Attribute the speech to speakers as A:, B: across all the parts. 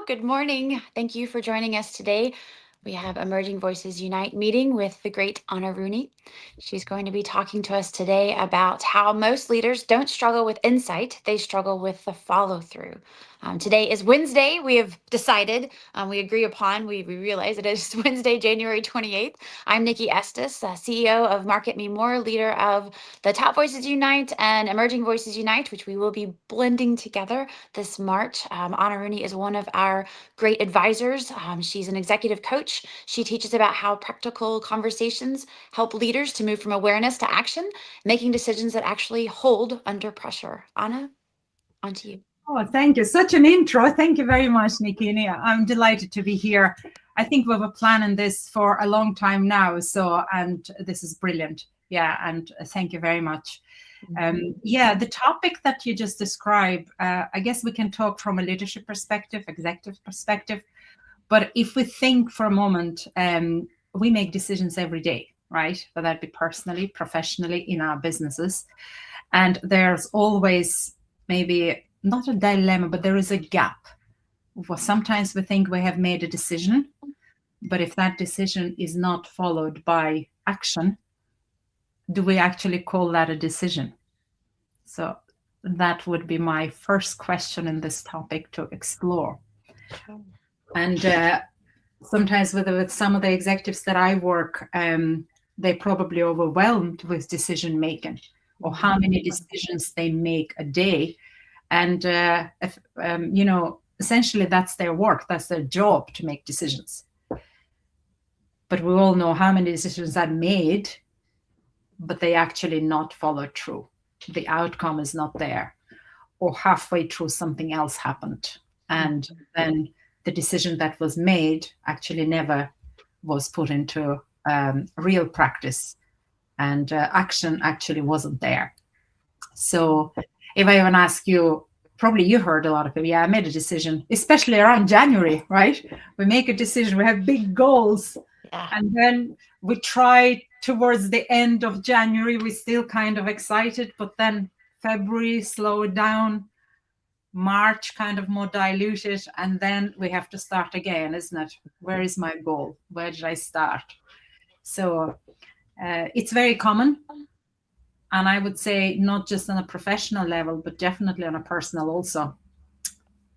A: Good morning. Thank you for joining us today. We have Emerging Voices Unite meeting with the great Anna Rooney. She's going to be talking to us today about how most leaders don't struggle with insight, they struggle with the follow through. Today is Wednesday. We have decided, we agree upon, we realize it is Wednesday, January 28th. I'm Nikki Estes, CEO of Market Me More, leader of the Top Voices Unite and Emerging Voices Unite, which we will be blending together this March. Anna Rooney is one of our great advisors. She's an executive coach. She teaches about how practical conversations help leaders to move from awareness to action, making decisions that actually hold under pressure. Anna, on to you.
B: Oh, thank you. Such an intro. Thank you very much, Nikki. I'm delighted to be here. I think we were planning this for a long time now. And this is brilliant. Yeah, and thank you very much. The topic that you just described, I guess we can talk from a leadership perspective, executive perspective. But if we think for a moment, we make decisions every day, right? Whether that be personally, professionally, in our businesses. And there's always maybe not a dilemma, but there is a gap. Well, sometimes we think we have made a decision, but if that decision is not followed by action, do we actually call that a decision? So that would be my first question in this topic to explore. And sometimes with some of the executives that I work, they're probably overwhelmed with decision making or how many decisions they make a day. And, essentially that's their work, that's their job to make decisions. But we all know how many decisions are made, but they actually not followed through. The outcome is not there. Or halfway through something else happened. And then the decision that was made actually never was put into real practice. And action actually wasn't there. So if I even ask you, probably you heard a lot of people, I made a decision, especially around January, right? We make a decision, we have big goals. Yeah. And then we try towards the end of January, we're still kind of excited, but then February slowed down, March kind of more diluted, and then we have to start again, isn't it? Where is my goal? Where did I start? So it's very common. And I would say not just on a professional level, but definitely on a personal also.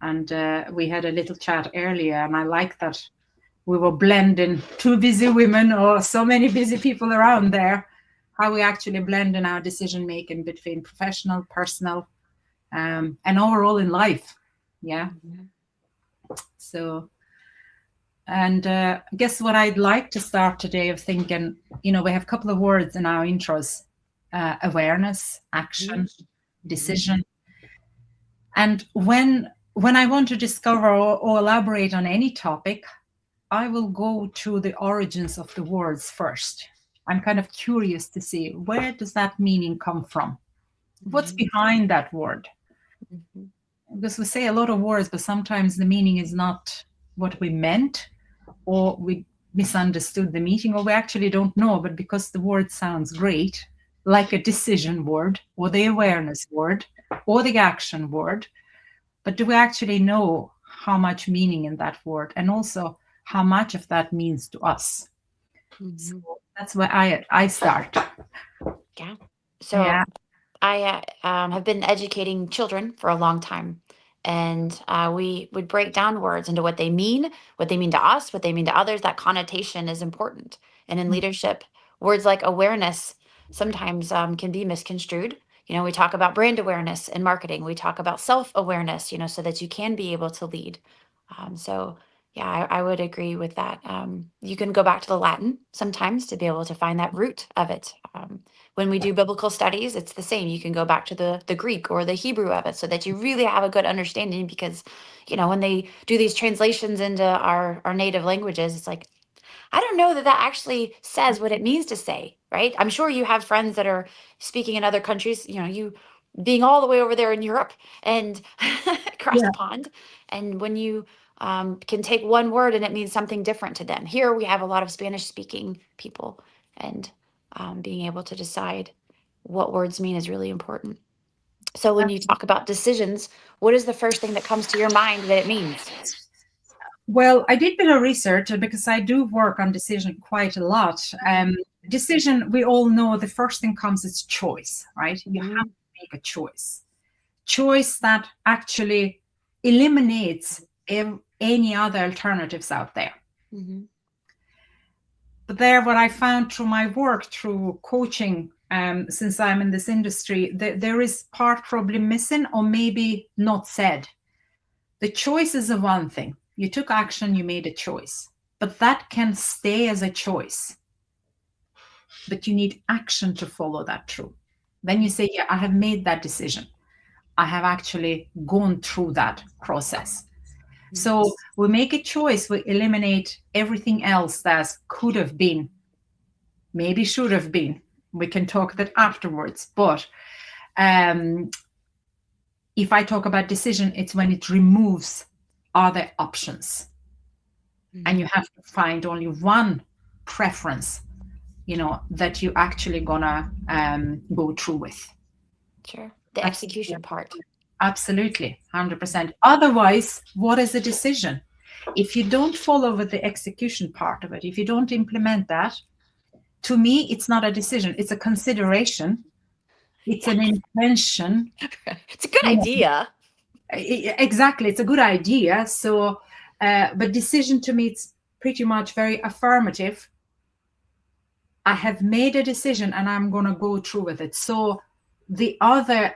B: And we had a little chat earlier, and I like that we were blending two busy women or so many busy people around there, how we actually blend in our decision making between professional, personal, and overall in life. Yeah. Mm-hmm. So, and I guess what I'd like to start today of thinking, we have a couple of words in our intros. Awareness, action, decision. And when I want to discover or elaborate on any topic, I will go to the origins of the words first. I'm kind of curious to see, where does that meaning come from? What's behind that word? Because we say a lot of words, but sometimes the meaning is not what we meant, or we misunderstood the meaning, or we actually don't know, but because the word sounds great, like a decision word or the awareness word or the action word, but do we actually know how much meaning in that word, and also how much of that means to us? Mm-hmm. So that's where I start.
A: Yeah. So yeah. I have been educating children for a long time, and we would break down words into what they mean to us, what they mean to others. That connotation is important. And in leadership, words like awareness sometimes can be misconstrued. We talk about brand awareness in marketing. We talk about self-awareness, so that you can be able to lead. I would agree with that. You can go back to the Latin sometimes to be able to find that root of it. When we do biblical studies, it's the same. You can go back to the Greek or the Hebrew of it so that you really have a good understanding, because, when they do these translations into our native languages, it's like, I don't know that actually says what it means to say, right? I'm sure you have friends that are speaking in other countries, you being all the way over there in Europe and across the pond. And when you can take one word and it means something different to them. Here we have a lot of Spanish speaking people, and being able to decide what words mean is really important. So when you talk about decisions, what is the first thing that comes to your mind that it means?
B: Well, I did a bit of research because I do work on decision quite a lot. Decision, we all know the first thing comes is choice, right? You have
A: Mhm.
B: to make a choice. Choice that actually eliminates any other alternatives out there.
A: Mhm.
B: But there, what I found through my work, through coaching, since I'm in this industry, there is part probably missing or maybe not said. The choice is the one thing. You took action, you made a choice, but that can stay as a choice. But you need action to follow that through. Then you say, yeah, I have made that decision. I have actually gone through that process. So
A: Yes.
B: we make a choice, we eliminate everything else that could have been, maybe should have been. We can talk that afterwards. But um, if I talk about decision, it's when it removes other options. And
A: Mhm.
B: you have to find only one preference, that you actually gonna go through with.
A: Sure. The
B: That's
A: execution part.
B: absolutely 100%. Otherwise, what is a decision? If you don't follow with the execution part of it, if you don't implement that, to me, it's not a decision. It's a consideration. It's
A: Yeah.
B: an intention.
A: It's a good
B: You know,
A: idea.
B: exactly. It's a good idea. So, but decision to me, it's pretty much very affirmative. I have made a decision and I'm going to go through with it. So the other,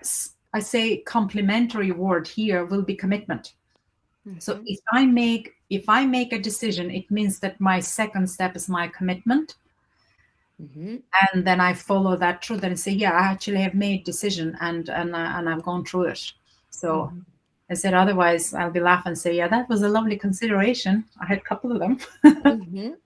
B: I say, complementary word here will be commitment. So
A: Mhm.
B: if I make a decision, it means that my second step is my commitment,
A: Mhm.
B: and then I follow that through. Then I say, yeah, I actually have made decision and I've gone through it. So
A: Mhm.
B: I said, otherwise I'll be laughing and say, yeah, that was a lovely consideration. I had a couple of them.
A: Mhm.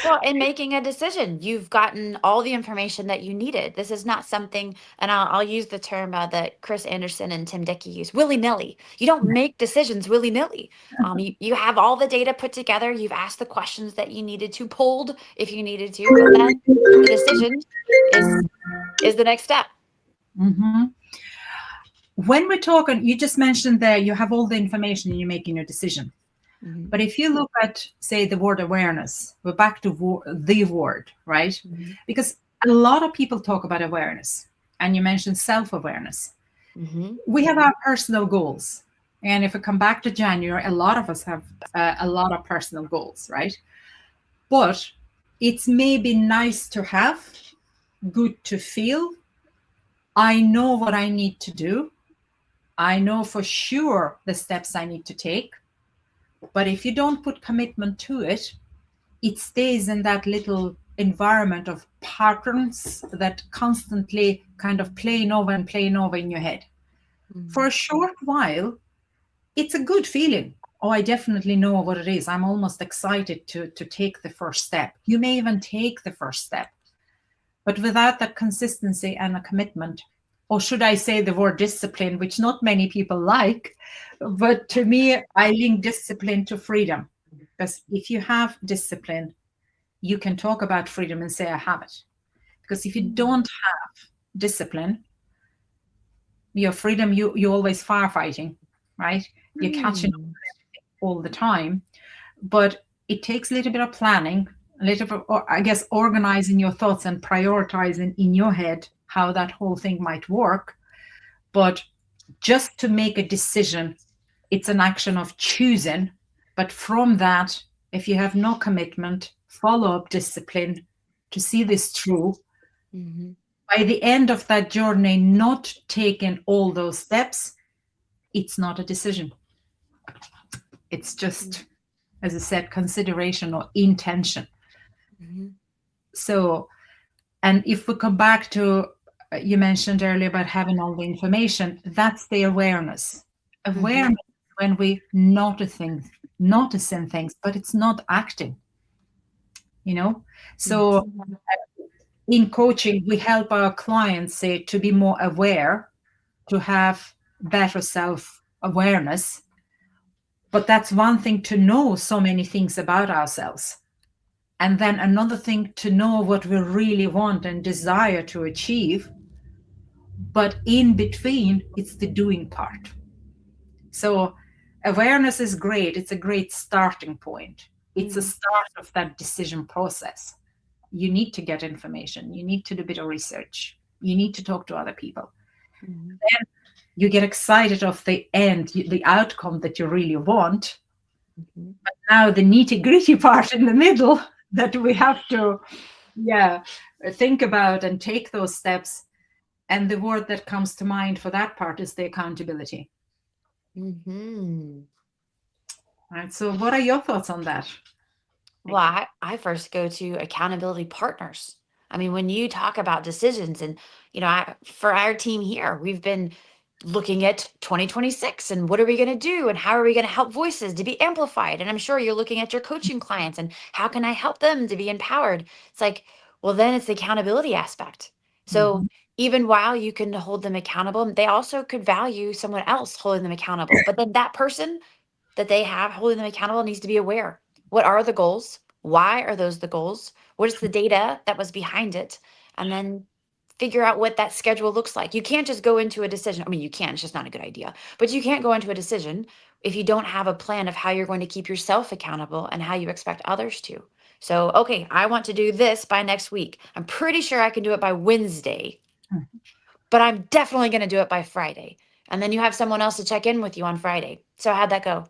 A: Well, in making a decision, you've gotten all the information that you needed. This is not something, and I'll use the term that Chris Anderson and Tim Dickey use, willy nilly. You don't make decisions willy nilly. You have all the data put together. You've asked the questions that you needed to, pulled if you needed to, but then the decision is is the next step.
B: Mhm. When we're talking, you just mentioned there you have all the information and you're making your decision.
A: Mhm.
B: But if you look at, say, the word awareness, we're back to the word, right?
A: Mhm.
B: Because a lot of people talk about awareness, and you mentioned self awareness.
A: Mhm.
B: We have our personal goals. And if we come back to January, a lot of us have a lot of personal goals, right? But it's maybe nice to have, good to feel. I know what I need to do. I know for sure the steps I need to take. But if you don't put commitment to it, it stays in that little environment of patterns that constantly kind of playing over and playing over in your head. For
A: Mhm.
B: a short while, it's a good feeling. Oh, I definitely know what it is. I'm almost excited to take the first step. You may even take the first step, but without that consistency and a commitment, or should I say the word discipline, which not many people like, but to me, I link discipline to freedom. Because if you have discipline, you can talk about freedom and say, I have it. Because if you
A: Mhm.
B: don't have discipline, your freedom, you're always firefighting, right? You're catching
A: Hmm.
B: all the time. But it takes a little bit of planning, a little bit, or I guess, organizing your thoughts and prioritizing in your head how that whole thing might work. But just to make a decision, it's an action of choosing. But from that, if you have no commitment, follow up discipline to see this through,
A: Mhm.
B: by the end of that journey, not taking all those steps, it's not a decision. It's just, as I said, consideration or intention.
A: Mhm.
B: So, and if we come back to, you mentioned earlier about having all the information, that's the awareness.
A: Mhm.
B: Awareness when we noticing things, but it's not acting, you know? So
A: Mhm.
B: in coaching, we help our clients say to be more aware, to have better self-awareness. But that's one thing to know so many things about ourselves. And then another thing to know what we really want and desire to achieve. But in between, it's the doing part. So Awareness is great. It's a great starting point. It's a
A: Mhm.
B: start of that decision process. You need to get information. You need to do a bit of research. You need to talk to other people.
A: Mhm.
B: Then you get excited of the end, the outcome that you really want.
A: Mhm.
B: Now the nitty gritty part in the middle that we have to, yeah, think about and take those steps. And the word that comes to mind for that part is the accountability.
A: Mhm.
B: Right. So, what are your thoughts on that?
A: Well, I first go to accountability partners. I mean, when you talk about decisions, and for our team here, we've been looking at 2026 and what are we going to do and how are we going to help voices to be amplified? And I'm sure you're looking at your coaching clients and how can I help them to be empowered? It's like, well, then it's the accountability aspect. So
B: Mhm.
A: even while you can hold them accountable, they also could value someone else holding them accountable. But then that person that they have holding them accountable needs to be aware. What are the goals? Why are those the goals? What is the data that was behind it? And then figure out what that schedule looks like. You can't just go into a decision. I mean, you can, it's just not a good idea. But you can't go into a decision if you don't have a plan of how you're going to keep yourself accountable and how you expect others to. So, okay, I want to do this by next week. I'm pretty sure I can do it by Wednesday, but I'm definitely going to do it by Friday. And then you have someone else to check in with you on Friday. So, how'd that go?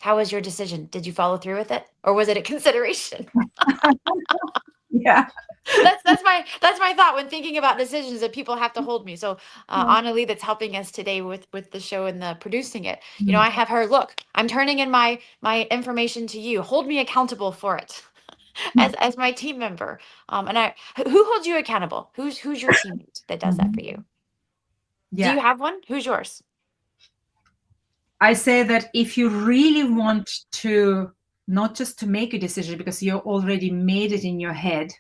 A: How was your decision? Did you follow through with it, or was it a consideration?
B: Yeah.
A: That's my thought when thinking about decisions that people have to hold me. So Anna Lee, that's helping us today with the show and the producing it. I have her look. I'm turning in my information to you. Hold me accountable for it as my team member. And who holds you accountable? Who's your teammate that does that for
B: Mhm.
A: you? Do
B: Yeah.
A: you have one? Who's yours?
B: I say that if you really want to, not just to make a decision because you already made it in your head,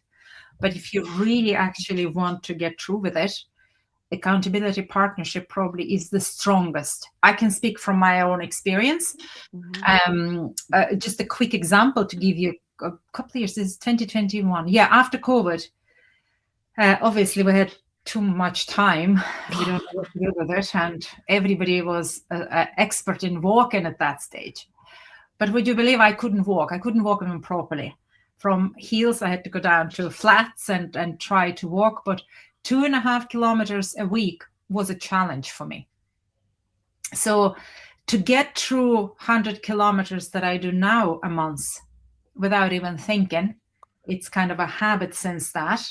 B: but if you really actually want to get through with it, accountability partnership probably is the strongest. I can speak from my own experience.
A: Mhm.
B: Just a quick example to give you a couple of years, this is 2021. Yeah, after COVID, obviously we had too much time. We don't know what to do with it. And everybody was expert in walking at that stage. But would you believe I couldn't walk? I couldn't walk even properly. From heels, I had to go down to flats and try to walk. But 2.5 kilometers a week was a challenge for me. So to get through 100 kilometers that I do now a month without even thinking, it's kind of a habit since that,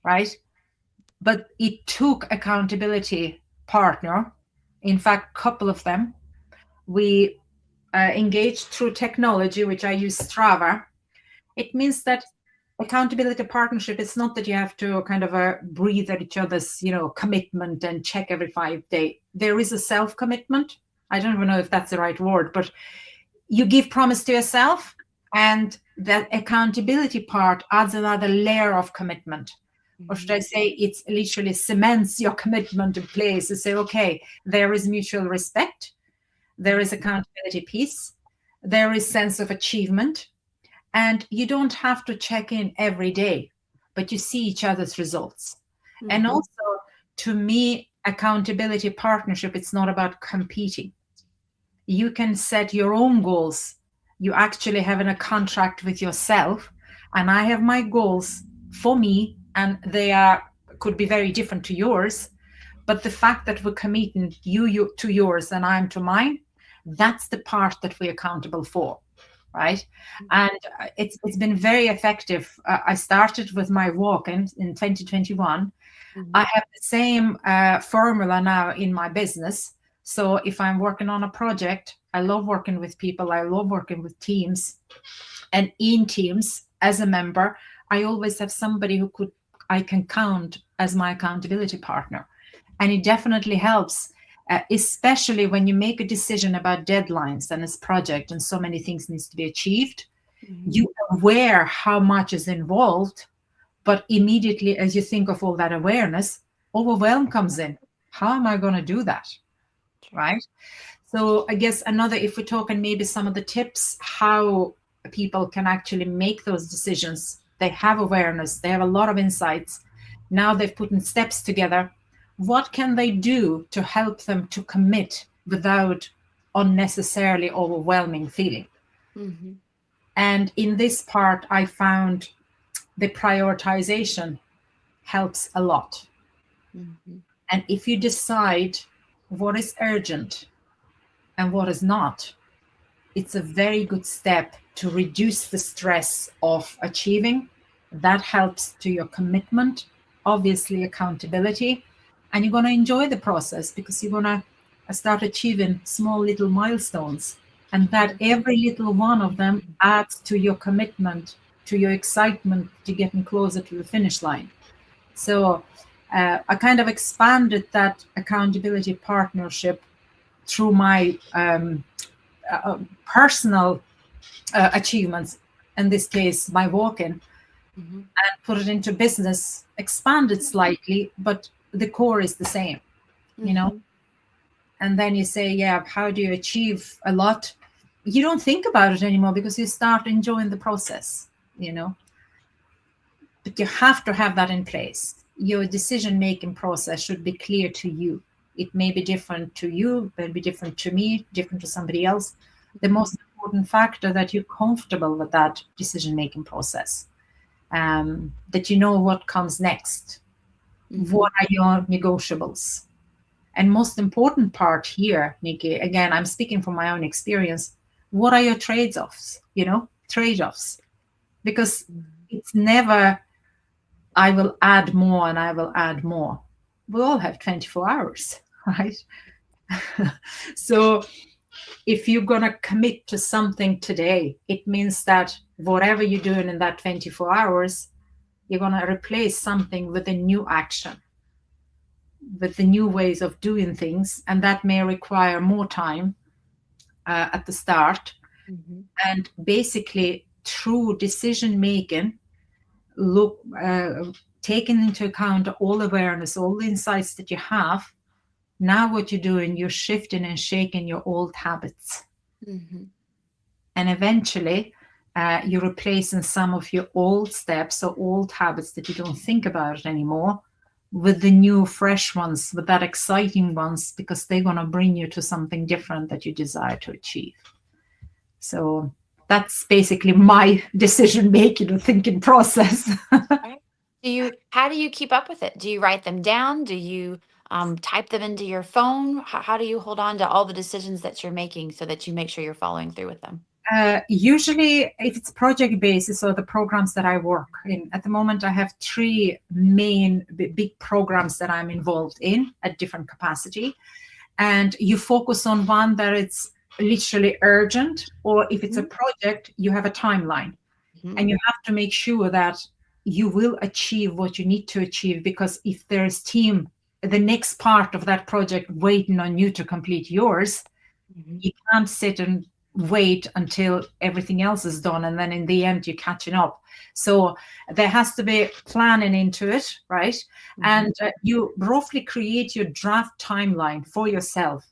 B: right? But it took accountability partner, in fact, couple of them. We engaged through technology, which I use Strava. It means that accountability partnership is not that you have to kind of breathe at each other's commitment and check every 5 days. There is a self commitment. I don't even know if that's the right word, but you give promise to yourself, and that accountability part adds another layer of commitment. Or should I
A: Mhm.
B: say, it's literally cements your commitment in place to say, okay, there is mutual respect, there is accountability piece, there is sense of achievement, and you don't have to check in every day, but you see each other's results. And
A: Mhm.
B: also, to me, accountability partnership, it's not about competing. You can set your own goals. You actually have a contract with yourself, and I have my goals for me, and they are could be very different to yours. But the fact that we're committing you to yours and I'm to mine, that's the part that we're accountable for, right? And it's been very effective. I started with my walk in 2021. I
A: Mhm.
B: have the same formula now in my business. So if I'm working on a project, I love working with people. I love working with teams, and in teams as a member, I always have somebody I can count as my accountability partner, and it definitely helps. Especially when you make a decision about deadlines and this project and so many things needs to be achieved,
A: Mhm.
B: you are aware how much is involved, but immediately as you think of all that awareness, overwhelm comes in. How am I going to do that?
A: Sure.
B: Right. So I guess another, if we're talking maybe some of the tips, how people can actually make those decisions, they have awareness, they have a lot of insights. Now they've put in steps together. What can they do to help them to commit without unnecessarily overwhelming feeling.
A: Mm-hmm.
B: And in this part, I found the prioritization helps a lot.
A: Mm-hmm.
B: And if you decide what is urgent and what is not, it's a very good step to reduce the stress of achieving. That helps to your commitment, obviously, accountability, and you're going to enjoy the process because you're going to start achieving small little milestones. And that every little one of them adds to your commitment, to your excitement to getting closer to the finish line. So I kind of expanded that accountability partnership through my personal achievements, in this case, my walk-in,
A: Mm-hmm.
B: and put it into business, expanded slightly, but the core is the same, you know?
A: Mm-hmm.
B: And then you say, yeah, how do you achieve a lot? You don't think about it anymore because you start enjoying the process, you know? But you have to have that in place. Your decision-making process should be clear to you. It may be different to you, but it'll be different to me, different to somebody else. The most important factor that you're comfortable with that decision-making process, that you know what comes next.
A: Mm-hmm.
B: What are your negotiables? And most important part here, Nikki, again, I'm speaking from my own experience. What are your trade-offs? Trade-offs. Because it's never I will add more and I will add more. We all have 24 hours, right? So if you're going to commit to something today, it means that whatever you're doing in that 24 hours, you're going to replace something with a new action, with the new ways of doing things. And that may require more time at the start.
A: Mm-hmm.
B: And basically, through decision making, look, taking into account all awareness, all the insights that you have, now what you're doing, you're shifting and shaking your old habits.
A: Mm-hmm.
B: And eventually, you're replacing some of your old steps or old habits that you don't think about anymore with the new, fresh ones, with that exciting ones, because they're going to bring you to something different that you desire to achieve. So that's basically my decision making and thinking process.
A: Right. How do you keep up with it? Do you write them down? Do you type them into your phone? How do you hold on to all the decisions that you're making so that you make sure you're following through with them?
B: Usually, if it's project basis or the programs that I work in, at the moment, I have three main big programs that I'm involved in at different capacity. And you focus on one that it's literally urgent, or if it's a project, you have a timeline.
A: Mm-hmm.
B: And you have to make sure that you will achieve what you need to achieve, because if there's the next part of that project waiting on you to complete yours,
A: Mm-hmm.
B: you can't sit and wait until everything else is done and then in the end you're catching up. So there has to be planning into it, right?
A: Mm-hmm.
B: And you roughly create your draft timeline for yourself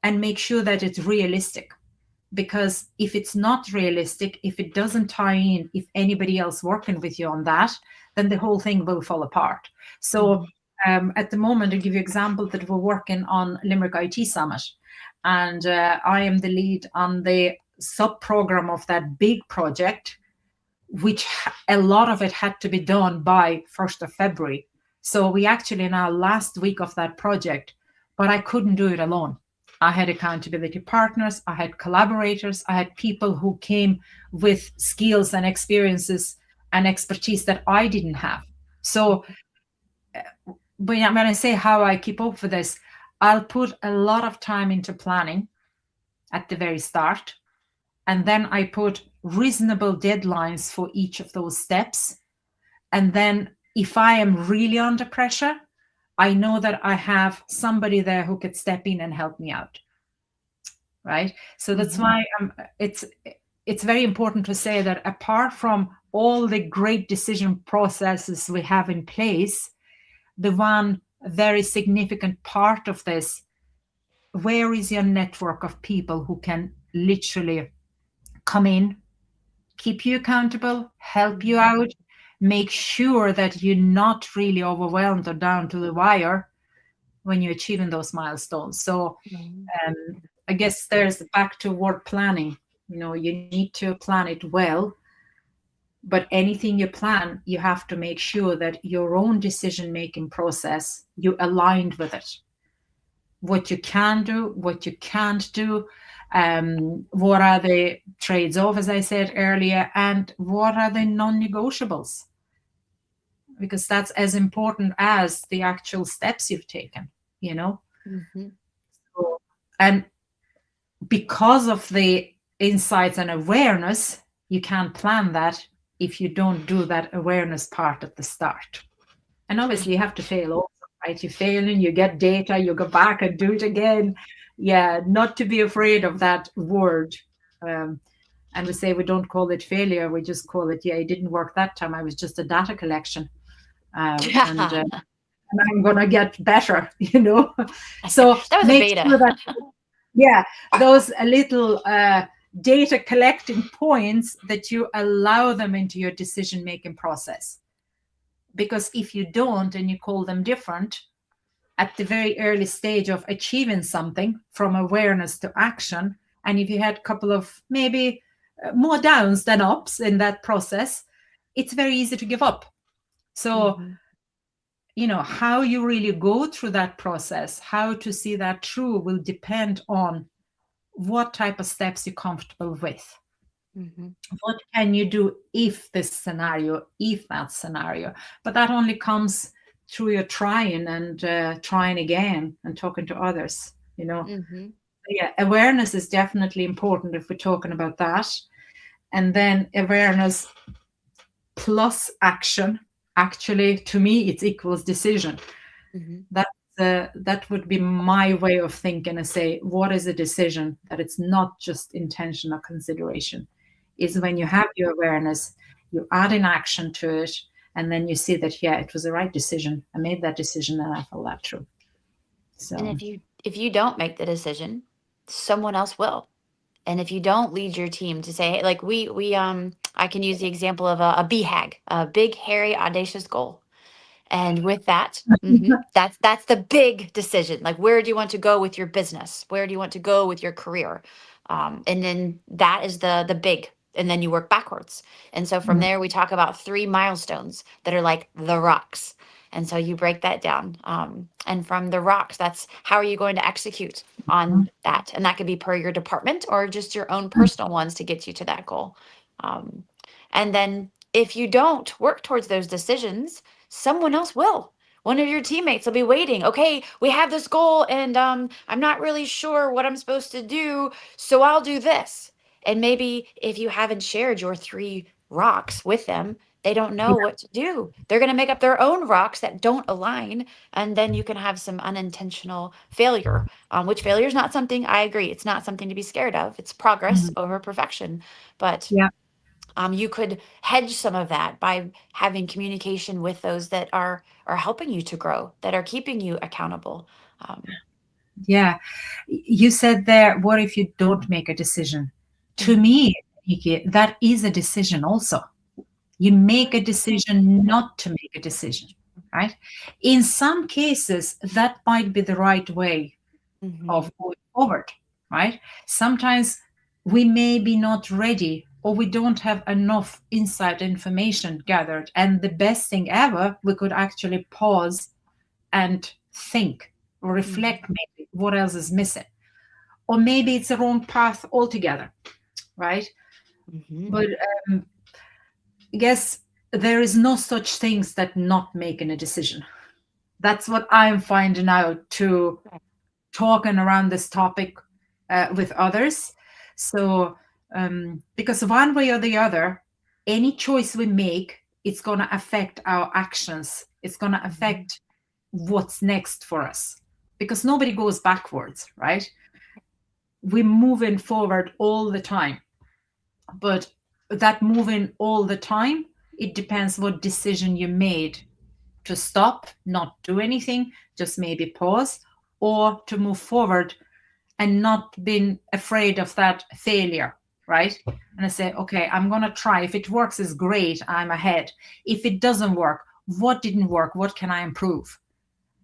B: and make sure that it's realistic. Because if it's not realistic, if it doesn't tie in, if anybody else working with you on that, then the whole thing will fall apart. So at the moment, I'll give you an example that we're working on Limerick IT Summit. And I am the lead on the sub-program of that big project, which a lot of it had to be done by 1st of February. So we actually now last week of that project, but I couldn't do it alone. I had accountability partners, I had collaborators, I had people who came with skills and experiences and expertise that I didn't have. So when I say how I keep up with this, I'll put a lot of time into planning at the very start. And then I put reasonable deadlines for each of those steps. And then if I am really under pressure, I know that I have somebody there who could step in and help me out. Right. So that's why it's very important to say that apart from all the great decision processes we have in place, the one very significant part of this, where is your network of people who can literally come in, keep you accountable, help you out, make sure that you're not really overwhelmed or down to the wire when you're achieving those milestones. So I guess there's back to word planning. You need to plan it well, but anything you plan, you have to make sure that your own decision making process, you aligned with it. What you can do, what you can't do, what are the trades off, as I said earlier, and what are the non negotiables? Because that's as important as the actual steps you've taken, you know?
A: Mm-hmm.
B: So, and because of the insights and awareness, you can't plan that if you don't do that awareness part at the start. And obviously, you have to fail also, right? You fail and you get data, you go back and do it again. Yeah, not to be afraid of that word. Um, and we say we don't call it failure, we just call it, yeah, it didn't work that time. I was just a data collection. And I'm going to get better, So
A: That was a
B: make
A: beta.
B: sure that, yeah, those little data collecting points that you allow them into your decision making process. Because if you don't and you call them different at the very early stage of achieving something from awareness to action, and if you had a couple of maybe more downs than ups in that process, it's very easy to give up. So,
A: Mm-hmm.
B: How you really go through that process, how to see that through will depend on what type of steps you're comfortable with.
A: Mm-hmm.
B: What can you do if this scenario, if that scenario? But that only comes through your trying and trying again and talking to others,
A: Mm-hmm.
B: Yeah, awareness is definitely important if we're talking about that. And then awareness plus action, actually, to me, it equals decision.
A: Mm-hmm.
B: That would be my way of thinking and say, what is a decision? That it's not just intention or consideration. Is when you have your awareness, you add an action to it, and then you see that, yeah, it was the right decision. I made that decision and I followed that through.
A: And
B: So
A: if you don't make the decision, someone else will. And if you don't lead your team to say, hey, like we I can use the example of a BHAG, a big hairy audacious goal. And with that, that's the big decision. Like, where do you want to go with your business? Where do you want to go with your career? And then that is the big. And then you work backwards. And so from
B: mm,
A: there, we talk about three milestones that are like the rocks. And so you break that down. And from the rocks, that's how are you going to execute on that? And that could be per your department or just your own personal ones to get you to that goal. Um, and then if you don't work towards those decisions, someone else will. One of your teammates will be waiting. Okay, we have this goal, and I'm not really sure what I'm supposed to do, so I'll do this. And maybe if you haven't shared your three rocks with them, they don't know
B: yeah,
A: what to do. They're going to make up their own rocks that don't align, and then you can have some unintentional failure. Which failure is not something, I agree, it's not something to be scared of. It's progress
B: mm,
A: over perfection. But
B: yeah,
A: you could hedge some of that by having communication with those that are helping you to grow, that are keeping you accountable. Um,
B: yeah. You said there, what if you don't make a decision? To
A: mhm,
B: me, Nikki, that is a decision also. You make a decision not to make a decision, right? In some cases, that might be the right way
A: mhm,
B: of going forward, right? Sometimes we may be not ready or we don't have enough inside information gathered. And the best thing ever, we could actually pause and think or
A: mhm,
B: reflect maybe what else is missing. Or maybe it's the wrong path altogether, right?
A: mhm.
B: But I guess there is no such things that not making a decision. That's what I'm finding out to talking around this topic with others. So, because one way or the other, any choice we make, it's going to affect our actions. It's going to
A: Mhm,
B: affect what's next for us. Because nobody goes backwards, right? We're moving forward all the time. But that moving all the time, it depends what decision you made to stop, not do anything, just maybe pause, or to move forward and not being afraid of that failure, right? And I say, okay, I'm going to try. If it works, is great. I'm ahead. If it doesn't work, what didn't work? What can I improve?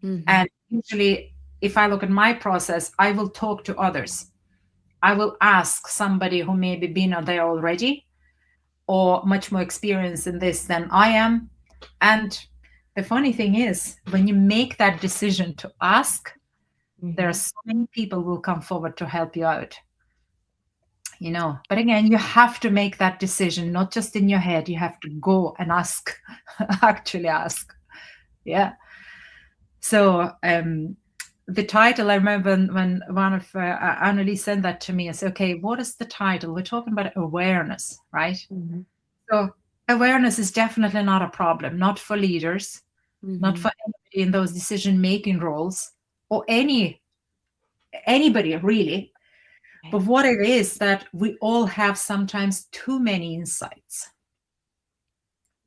A: mhm,
B: And usually, if I look at my process, I will talk to others. I will ask somebody who maybe been there already or much more experienced in this than I am. And the funny thing is, when you make that decision to ask, there are
A: Mhm.
B: so many people who will come forward to help you out. But again, you have to make that decision, not just in your head. You have to go and ask, actually ask. Yeah. So the title, I remember when one of Annalise sent that to me, I said, okay, what is the title? We're talking about awareness, right?
A: Mhm.
B: So awareness is definitely not a problem, not for leaders, not
A: Mhm.
B: for anybody in those decision-making roles, or anybody really.
A: Okay.
B: But what it is that we all have sometimes too many insights,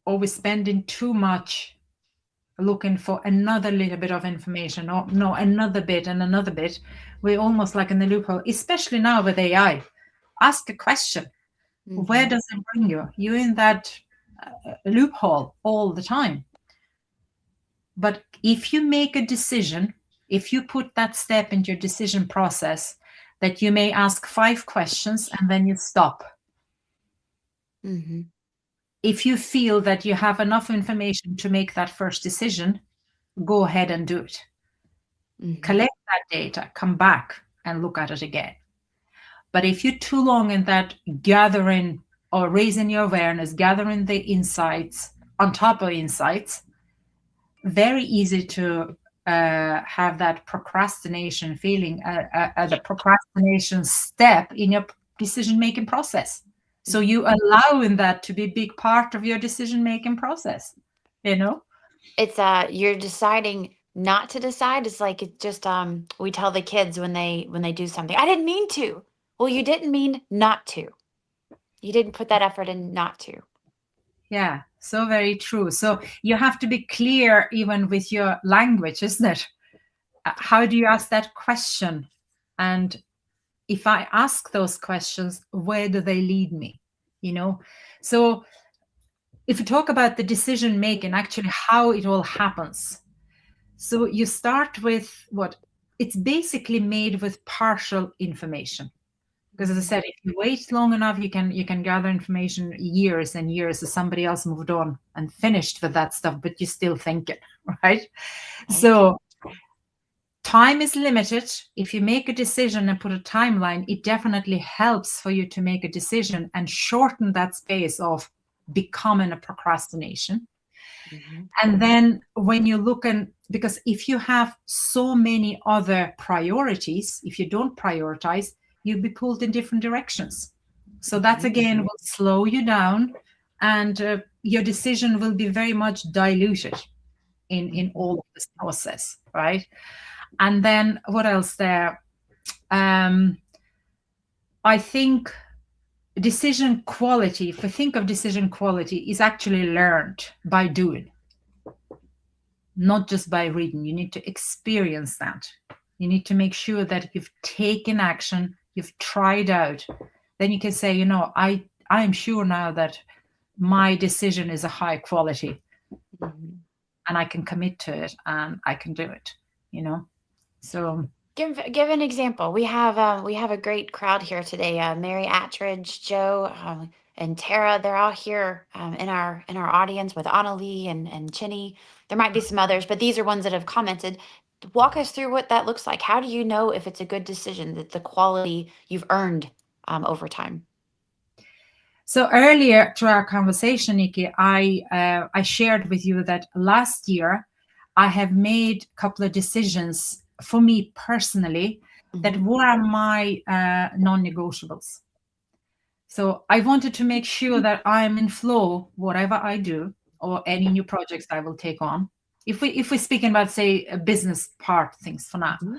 B: or we're spending too much looking for another little bit of information, or no, another bit and another bit. We're almost like in the loophole, especially now with AI. Ask a question. Where
A: Mhm.
B: does it bring you? You're in that loophole all the time. But if you make a decision, if you put that step into your decision process, that you may ask 5 questions and then you stop.
A: Mhm.
B: If you feel that you have enough information to make that first decision, go ahead and do it.
A: Mhm.
B: Collect that data, come back and look at it again. But if you're too long in that gathering or raising your awareness, gathering the insights on top of insights, very easy to have that procrastination feeling, the procrastination step in your decision making process. So
A: Mhm.
B: you allowing that to be a big part of your decision making process, you know?
A: It's you're deciding not to decide. It's like it's just we tell the kids when they do something, I didn't mean to. Well, you didn't mean not to. You didn't put that effort in not to.
B: Yeah, so very true. So you have to be clear even with your language, isn't it? How do you ask that question? And if I ask those questions, where do they lead me? You know? So if we talk about the decision making, actually how it all happens. So you start with what? It's basically made with partial information. Because as I
A: Mhm.
B: said, if you wait long enough, you can gather information years and years as somebody else moved on and finished with that stuff, but you still think it, right?
A: Right.
B: So time is limited. If you make a decision and put a timeline, it definitely helps for you to make a decision and shorten that space of becoming a procrastination.
A: Mhm.
B: And then when you look and because if you have so many other priorities, if you don't prioritize, you'll be pulled in different directions. So that
A: Mhm.
B: again will slow you down, and your decision will be very much diluted in
A: Mhm.
B: all of this process, right? And then what else there? Um, I think decision quality, if we think of decision quality, is actually learned by doing, not just by reading. You need to experience that. You need to make sure that you've taken action, you've tried out. Then you can say, I'm sure now that my decision is a high quality
A: Mhm.
B: and I can commit to it and I can do it, you know? So,
A: Give an example. We have a great crowd here today. Mary Attridge, Joe, and Tara. They're all here in our audience with Anna Lee and Chinny. There might be some others, but these are ones that have commented. Walk us through what that looks like. How do you know if it's a good decision, that the quality you've earned over time?
B: so earlier through our conversation, Nikki, I shared with you that last year I have made a couple of decisions for me personally that
A: Hmm.
B: were my non-negotiables. So I wanted to make sure that I'm in flow, whatever I do, or any new projects I will take on. If we're speaking about say a business part things for now,
A: Hmm.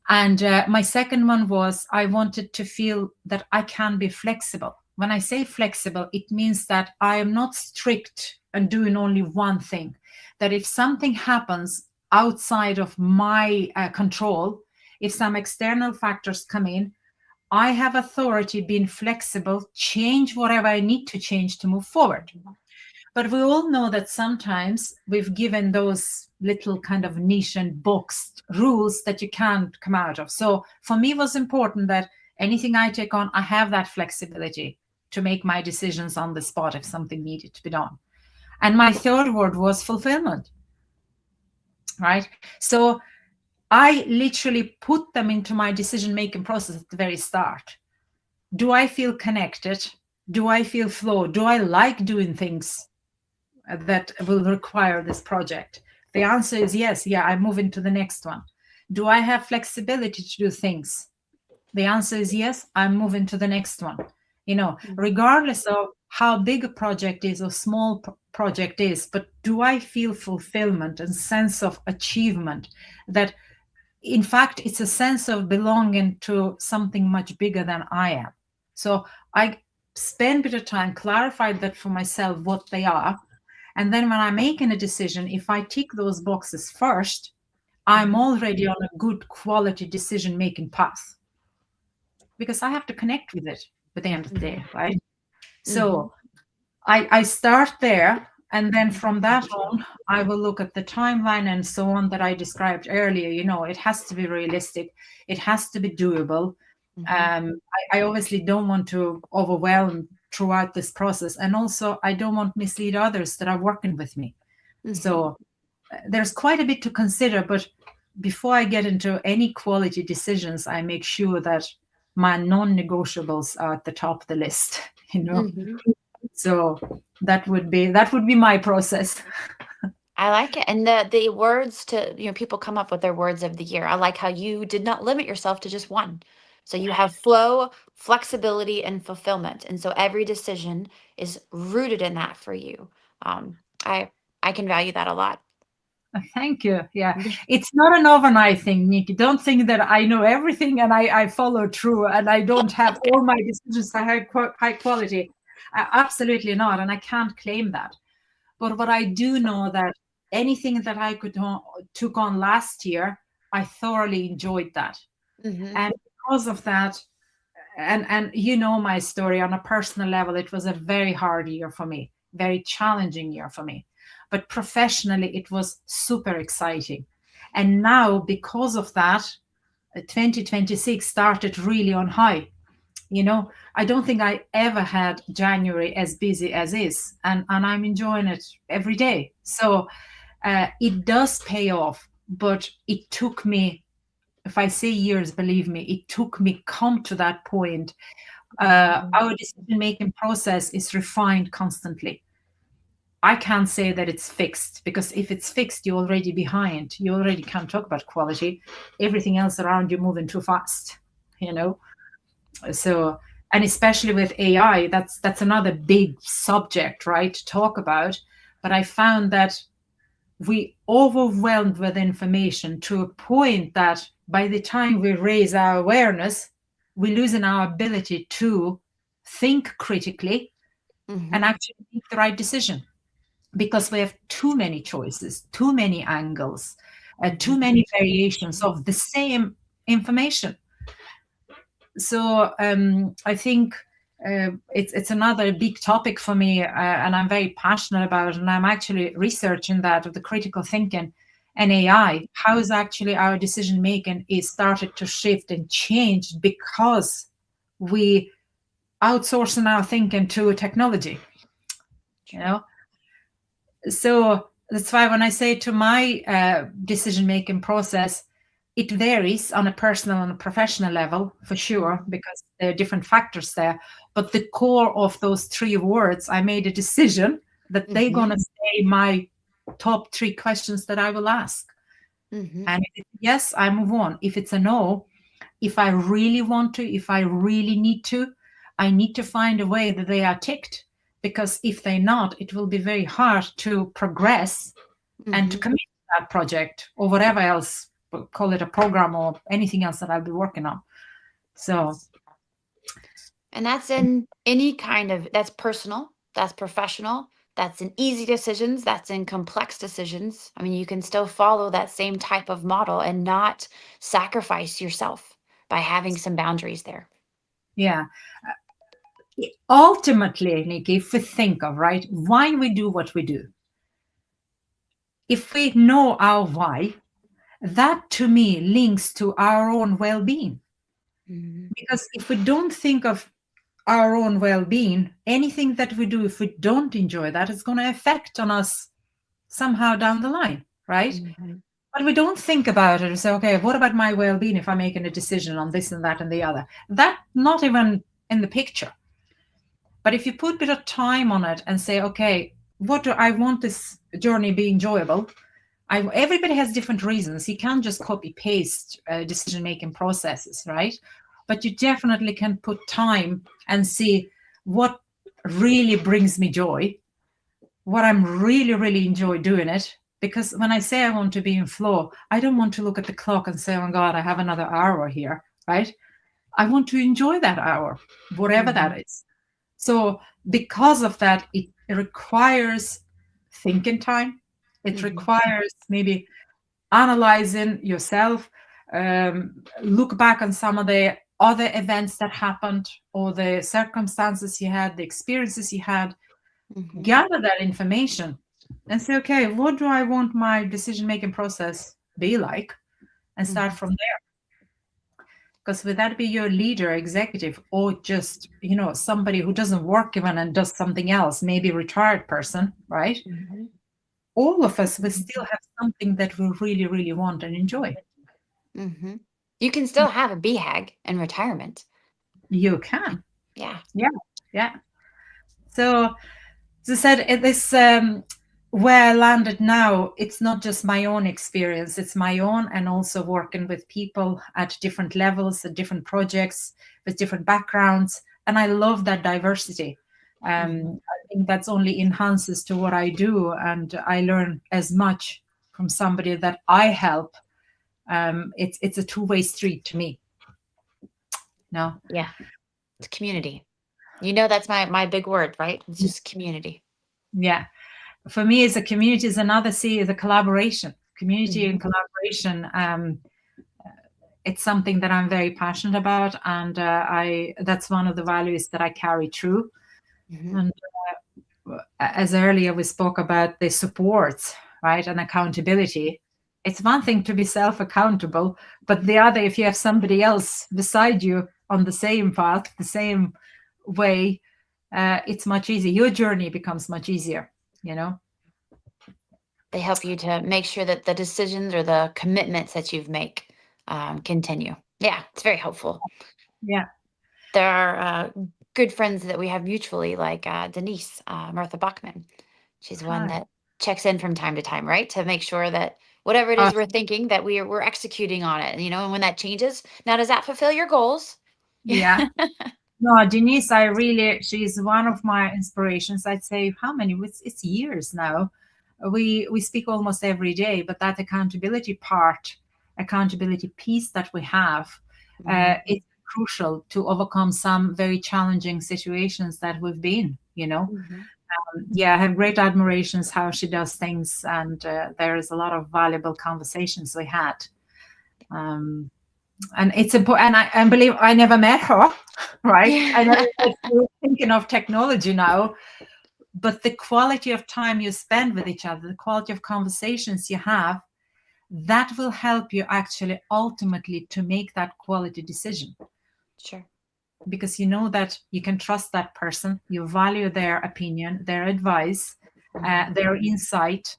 B: and my second one was I wanted to feel that I can be flexible. When I say flexible, it means that I am not strict and doing only one thing. That if something happens outside of my control, if some external factors come in, I have authority, being flexible, change whatever I need to change to move forward. But we all know that sometimes we've given those little kind of niche and boxed rules that you can't come out of. So for me, it was important that Anything I take on, I have that flexibility to make my decisions on the spot if something needed to be done. And my third word was fulfillment, right? So I literally put them into my decision-making process at the very start. Do I feel connected? Do I feel flow? Do I like doing things that will require this project? The answer is yes. Yeah, I move into the next one. Do I have flexibility to do things? The answer is yes, I'm moving to the next one. Regardless of how big a project is or small project is, but do I feel fulfillment and sense of achievement, that in fact it's a sense of belonging to something much bigger than I am. So I spend a bit of time clarifying that for myself, what they are. And then when I'm making a decision, if I tick those boxes first, I'm already on a good quality decision making path, because I have to connect with it at the end of the day, right? So I start there, and then from that on, I will look at the timeline and so on that I described earlier. It has to be realistic. It has to be doable. I obviously don't want to overwhelm throughout this process. And also, I don't want to mislead others that are working with me. So there's quite a bit to consider. But before I get into any quality decisions, I make sure that my non-negotiables are at the top of the list, So that would be my process.
A: I like it. And the words to, people come up with their words of the year. I like how you did not limit yourself to just one. So you have flow, flexibility, and fulfillment. And so every decision is rooted in that for you. I can value that a lot.
B: Thank you. Yeah. It's not an overnight thing, Nikki. Don't think that I know everything and I follow through and I don't have all my decisions high quality. Absolutely not. And I can't claim that. But what I do know, that anything that I took on last year, I thoroughly enjoyed that. And because of that, and my story on a personal level, it was a very hard year for me, very challenging year for me. But professionally, it was super exciting. And now, because of that, 2026 started really on high. I don't think I ever had January as busy as is, and I'm enjoying it every day. So it does pay off, but it took me, if I say years, believe me, it took me come to that point. Our decision-making process is refined constantly. I can't say that it's fixed, because if it's fixed, you're already behind. You already can't talk about quality. Everything else around you moving too fast, So, and especially with AI, that's another big subject, right, to talk about. But I found that we overwhelmed with information to a point that by the time we raise our awareness, we're losing our ability to think critically and actually make the right decision, because we have too many choices, too many angles, too many variations of the same information. So I think it's another big topic for me, and I'm very passionate about it. And I'm actually researching that, of the critical thinking and AI. How is actually our decision making is started to shift and change because we outsourcing our thinking to technology. So that's why when I say to my decision making process, it varies on a personal and a professional level, for sure, because there are different factors there. But the core of those three words, I made a decision that they're going to stay my top three questions that I will ask. And if it's yes, I move on. If it's a no, if I really want to, if I really need to, I need to find a way that they are ticked. Because if they're not, it will be very hard to progress and to commit to that project or whatever else, call it a program or anything else that I'll be working on. So,
A: and that's in any kind of, that's personal, that's professional, that's in easy decisions, that's in complex decisions. I mean, you can still follow that same type of model and not sacrifice yourself by having some boundaries there.
B: Yeah. Ultimately, Nikki, if we think of, right, why we do what we do, if we know our why, that to me links to our own well-being.
A: Mhm.
B: Because if we don't think of our own well-being, anything that we do, if we don't enjoy that, it's going to affect on us somehow down the line, right?
A: Mhm.
B: But we don't think about it and say, okay, what about my well-being if I'm making a decision on this and that and the other? That not even in the picture. But if you put a bit of time on it and say, okay, what do I want this journey be enjoyable? Everybody has different reasons. You can't just copy paste decision making processes, right? But you definitely can put time and see what really brings me joy, what I'm really, really enjoy doing it. Because when I say I want to be in flow, I don't want to look at the clock and say, oh God, I have another hour here, right? I want to enjoy that hour, whatever
A: Mhm.
B: that is. So because of that, it requires thinking time. It
A: Mhm.
B: requires maybe analyzing yourself, look back on some of the other events that happened or the circumstances you had, the experiences you had,
A: Mhm.
B: gather that information and say, okay, what do I want my decision making process be like? And start
A: Mhm.
B: from there. Because would that be your leader, executive, or just, somebody who doesn't work even and does something else, maybe a retired person, right?
A: Mhm.
B: All of us will still have something that we really, really want and enjoy.
A: Mhm. You can still have a BHAG in retirement.
B: You can.
A: Yeah.
B: Yeah. Yeah. So, as I said, this where I landed now, it's not just my own experience, it's my own, and also working with people at different levels, at different projects, with different backgrounds. And I love that diversity.
A: Mhm.
B: I think that's only enhances to what I do. And I learn as much from somebody that I help. It's a two-way street to me. No.
A: Yeah. It's community. You know, that's my big word, right? It's just community.
B: Yeah. For me, as a community, is another C is a collaboration. Community and
A: Mhm.
B: collaboration. It's something that I'm very passionate about, and I that's one of the values that I carry through.
A: Mhm.
B: And as earlier we spoke about the supports, right, and accountability. It's one thing to be self-accountable, but the other, if you have somebody else beside you on the same path, the same way, it's much easier. Your journey becomes much easier, you know.
A: They help you to make sure that the decisions or the commitments that you've make continue. Yeah, it's very helpful.
B: Yeah.
A: There are good friends that we have mutually, like Denise, Martha Bachman. She's one
B: Hi.
A: that checks in from time to time, right? To make sure that whatever it
B: Uh,
A: is we're thinking, that we're executing on it. And when that changes, now does that fulfill your goals?
B: yeah. No, Denise, she's one of my inspirations. I'd say how many? It's years now. We speak almost every day, but that accountability piece that we have,
A: Mhm.
B: it's crucial to overcome some very challenging situations that we've been.
A: Mhm.
B: Yeah, I have great admirations how she does things, and there is a lot of valuable conversations we had. Um, and it's important. And I believe I never met her, right? I never
A: Yeah.
B: met her thinking of technology now, but the quality of time you spend with each other, the quality of conversations you have, that will help you actually ultimately to make that quality decision
A: Sure.
B: because you know that you can trust that person, you value their opinion, their advice,
A: Mhm.
B: their insight.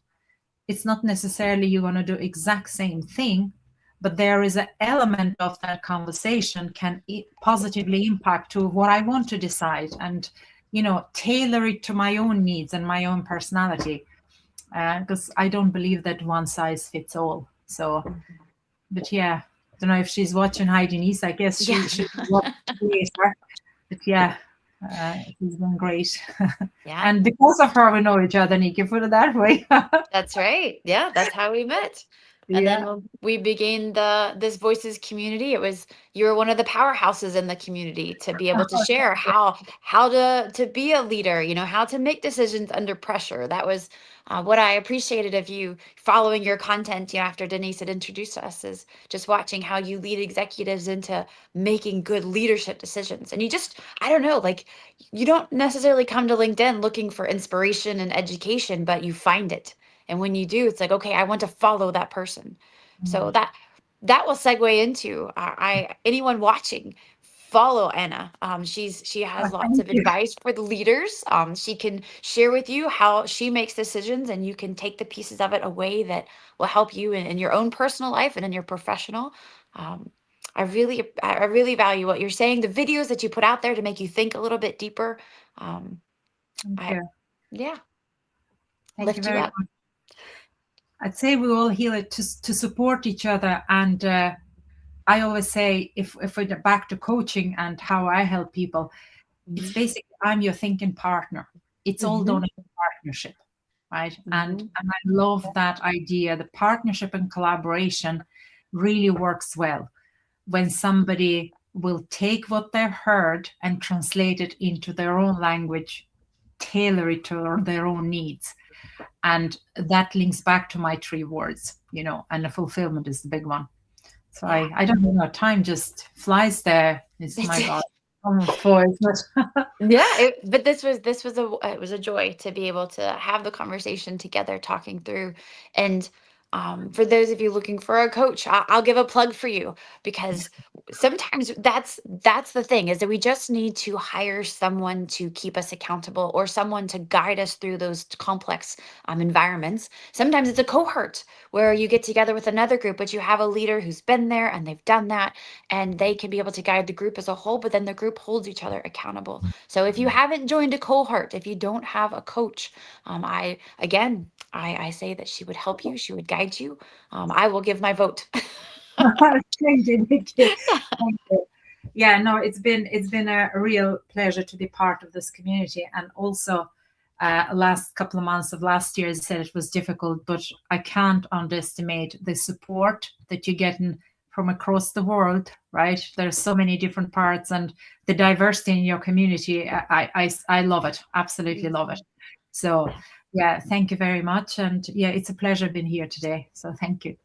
B: It's not necessarily you're going to do exact same thing, but there is an element of that conversation can positively impact to what I want to decide and tailor it to my own needs and my own personality because I don't believe that one size fits all. So
A: Mhm.
B: but yeah, I don't know if she's watching. Hi Denise, I guess
A: Yeah.
B: she should be watching later. But yeah, she's been great.
A: Yeah.
B: And because of her we know each other, Nikki, put it that way.
A: That's right. Yeah, that's how we met. And then
B: Yeah.
A: when we began this Voices community, it was you were one of the powerhouses in the community to be able to share how to be a leader, how to make decisions under pressure. That was what I appreciated of you following your content, after Denise had introduced us, is just watching how you lead executives into making good leadership decisions. And I don't know, like you don't necessarily come to LinkedIn looking for inspiration and education, but you find it. And when you do, it's like, okay, I want to follow that person. So
B: Mm.
A: that will segue into I anyone watching, follow Anna. She
B: Oh,
A: has lots
B: thank
A: of
B: you.
A: advice for the leaders. She can share with you how she makes decisions, and you can take the pieces of it away that will help you in your own personal life and in your professional. Um, I really value what you're saying. The videos that you put out there to make you think a little bit deeper. Um,
B: Thank
A: I
B: you.
A: Yeah,
B: Thank you
A: lift you
B: very
A: up.
B: much. I'd say we all heal it to support each other. And I always say, if we're back to coaching and how I help people, it's
A: Mhm,
B: basically I'm your thinking partner. It's all done
A: mhm,
B: in partnership, right?
A: mhm,
B: And I love that idea. The partnership and collaboration really works well when somebody will take what they've heard and translate it into their own language, tailor it to their own needs. And that links back to my three words, and the fulfillment is the big one. So
A: yeah.
B: I don't know, time just flies there. It's my God, almost four, isn't it?
A: Yeah, but it was a joy to be able to have the conversation together, talking through. And for those of you looking for a coach, I'll give a plug for you, because sometimes that's the thing, is that we just need to hire someone to keep us accountable, or someone to guide us through those complex environments. Sometimes it's a cohort where you get together with another group, but you have a leader who's been there and they've done that, and they can be able to guide the group as a whole, but then the group holds each other accountable. So if you haven't joined a cohort, if you don't have a coach, I again, I say that she would help you, she would guide you. I will give my vote.
B: Thank you, Nikki. Thank you. Yeah, no, it's been a real pleasure to be part of this community, and also last couple of months of last year, as I said, it was difficult, but I can't underestimate the support that you're getting from across the world. Right, there's so many different parts, and the diversity in your community. I love it, absolutely love it. So, yeah, thank you very much, and yeah, it's a pleasure being here today. So, thank you.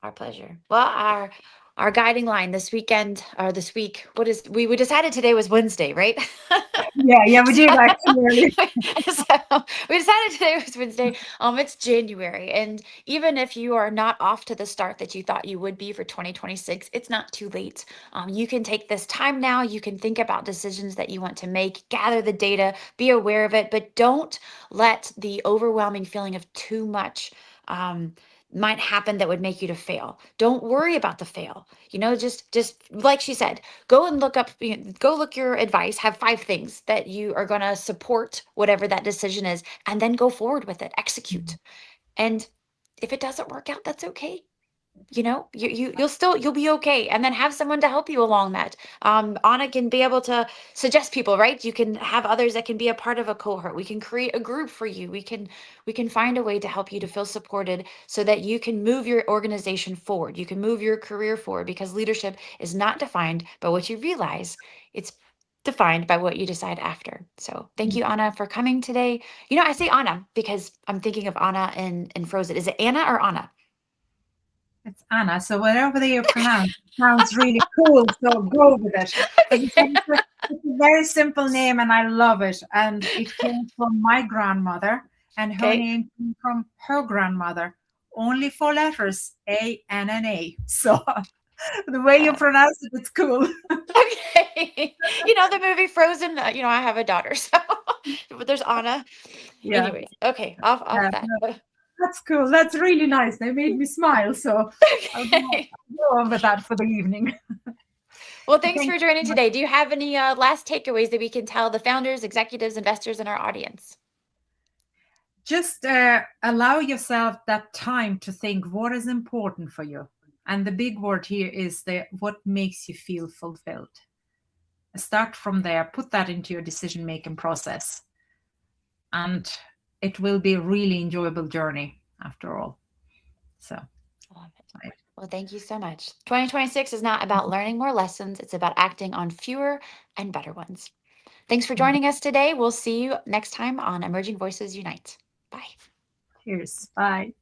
A: Our pleasure. Well, our guiding line this weekend, or this week, what is we decided today was Wednesday, right?
B: Yeah, yeah, we did
A: so,
B: actually.
A: so we decided today was Wednesday. It's January, and even if you are not off to the start that you thought you would be for 2026, it's not too late. You can take this time now. You can think about decisions that you want to make, gather the data, be aware of it, but don't let the overwhelming feeling of too much. Might happen that would make you to fail. Don't worry about the fail. Just like she said, go and look up, go look your advice, have 5 things that you are going to support whatever that decision is, and then go forward with it, execute. And if it doesn't work out, that's okay. You'll be okay, and then have someone to help you along that. Anna can be able to suggest people, right? You can have others that can be a part of a cohort. We can create a group for you. We can find a way to help you to feel supported, so that you can move your organization forward, you can move your career forward, because leadership is not defined by what you realize, it's defined by what you decide after. So thank you, Anna, for coming today. I say Anna because I'm thinking of Anna in Frozen. Is it Anna or Anna?
B: It's Anna. So whatever you pronounce sounds really cool. So go with it. As I said, it's a very simple name and I love it. And it came from my grandmother and her
A: Okay.
B: name came from her grandmother. Only 4 letters, A-N-N-A. So the way you
A: Yeah.
B: pronounce it, it's cool.
A: Okay. The movie Frozen, I have a daughter, so but there's Anna.
B: Yeah.
A: Anyway, okay, off
B: Yeah.
A: that.
B: No, that's cool. That's really nice. They made me smile. So
A: Okay.
B: I'll go on with that for the evening.
A: Well, thanks
B: Thank
A: for
B: you
A: joining
B: so much.
A: today. Do you have any last takeaways that we can tell the founders, executives, investors in our audience?
B: Just allow yourself that time to think what is important for you. And the big word here is what makes you feel fulfilled. Start from there, put that into your decision making process, and it will be a really enjoyable journey after all. So,
A: I love it.
B: right.
A: Well, thank you so much. 2026 is not about learning more lessons, it's about acting on fewer and better ones. Thanks for joining us today. We'll see you next time on Emerging Voices Unite. Bye.
B: Cheers. Bye.